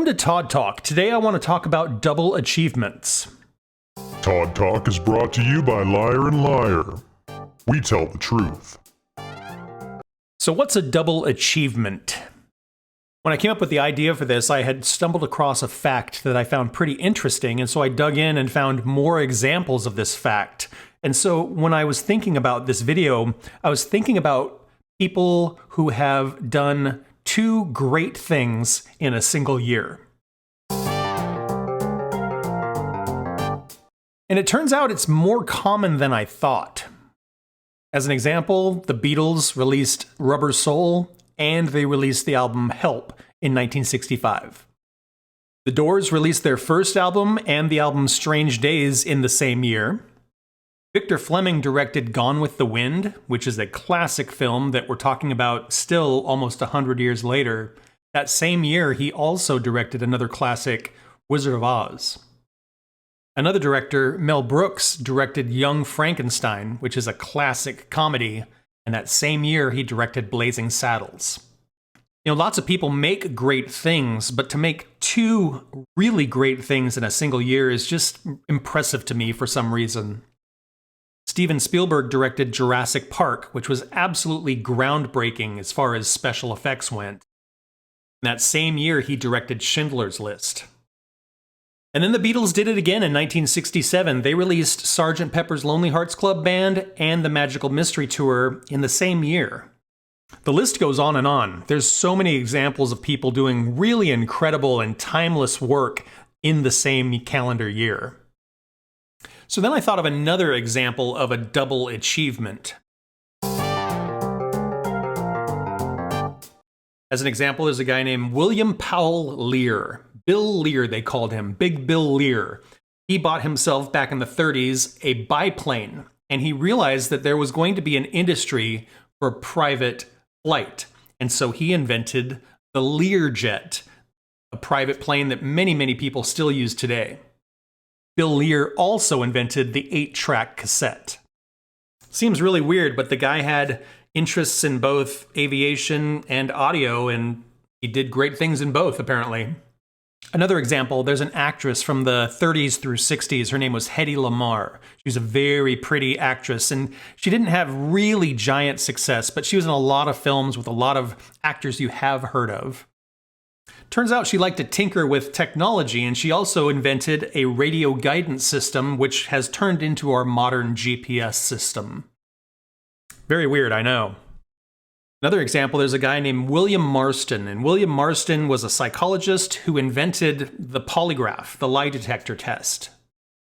Welcome to Todd Talk. Today I want to talk about double achievements. Todd Talk is brought to you by Liar and Liar. We tell the truth. So what's a double achievement? When I came up with the idea for this, I had stumbled across a fact that I found pretty interesting, and so I dug in and found more examples of this fact. And so when I was thinking about this video, I was thinking about people who have done two great things in a single year. And it turns out it's more common than I thought. As an example, the Beatles released Rubber Soul, and they released the album Help in 1965. The Doors released their first album and the album Strange Days in the same year. Victor Fleming directed Gone with the Wind, which is a classic film that we're talking about still almost 100 years later. That same year, he also directed another classic, Wizard of Oz. Another director, Mel Brooks, directed Young Frankenstein, which is a classic comedy, and that same year he directed Blazing Saddles. You know, lots of people make great things, but to make two really great things in a single year is just impressive to me for some reason. Steven Spielberg directed Jurassic Park, which was absolutely groundbreaking as far as special effects went. In that same year, he directed Schindler's List. And then the Beatles did it again in 1967. They released Sgt. Pepper's Lonely Hearts Club Band and the Magical Mystery Tour in the same year. The list goes on and on. There's so many examples of people doing really incredible and timeless work in the same calendar year. So then I thought of another example of a double achievement. As an example, there's a guy named William Powell Lear. Bill Lear, they called him. Big Bill Lear. He bought himself back in the 30s a biplane, and he realized that there was going to be an industry for private flight. And so he invented the Learjet, a private plane that many people still use today. Bill Lear also invented the 8-track cassette. Seems really weird, but the guy had interests in both aviation and audio, and he did great things in both, apparently. Another example, there's an actress from the 30s through 60s. Her name was Hedy Lamarr. She was a very pretty actress, and she didn't have really giant success, but she was in a lot of films with a lot of actors you have heard of. Turns out she liked to tinker with technology, and she also invented a radio guidance system, which has turned into our modern GPS system. Very weird, I know. Another example, there's a guy named William Marston, and William Marston was a psychologist who invented the polygraph, the lie detector test.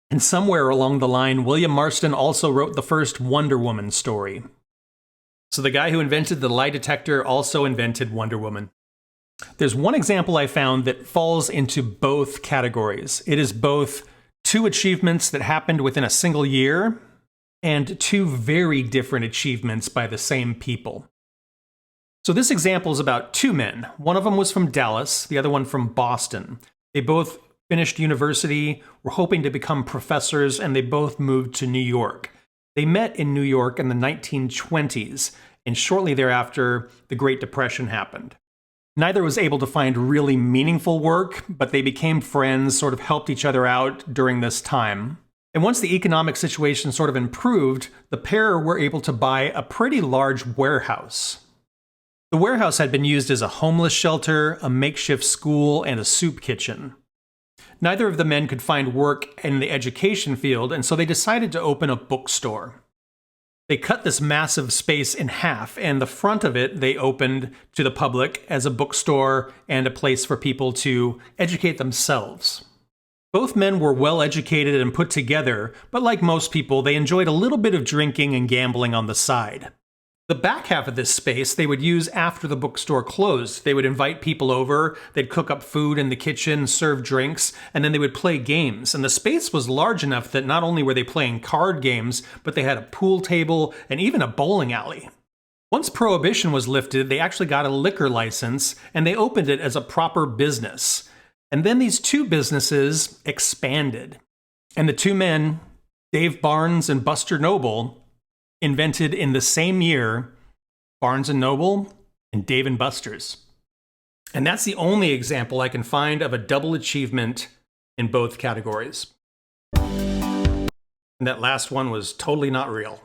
And somewhere along the line, William Marston also wrote the first Wonder Woman story. So the guy who invented the lie detector also invented Wonder Woman. There's one example I found that falls into both categories. It is both two achievements that happened within a single year and two very different achievements by the same people. So this example is about two men. One of them was from Dallas, the other one from Boston. They both finished university, were hoping to become professors, and they both moved to New York. They met in New York in the 1920s, and shortly thereafter, the Great Depression happened. Neither was able to find really meaningful work, but they became friends, sort of helped each other out during this time. And once the economic situation sort of improved, the pair were able to buy a pretty large warehouse. The warehouse had been used as a homeless shelter, a makeshift school, and a soup kitchen. Neither of the men could find work in the education field, and so they decided to open a bookstore. They cut this massive space in half, and the front of it they opened to the public as a bookstore and a place for people to educate themselves. Both men were well educated and put together, but like most people, they enjoyed a little bit of drinking and gambling on the side. The back half of this space they would use after the bookstore closed. They would invite people over, they'd cook up food in the kitchen, serve drinks, and then they would play games. And the space was large enough that not only were they playing card games, but they had a pool table and even a bowling alley. Once Prohibition was lifted, they actually got a liquor license, and they opened it as a proper business. And then these two businesses expanded. And the two men, Dave Barnes and Buster Noble, invented in the same year Barnes & Noble and Dave & Buster's. And that's the only example I can find of a double achievement in both categories. And that last one was totally not real.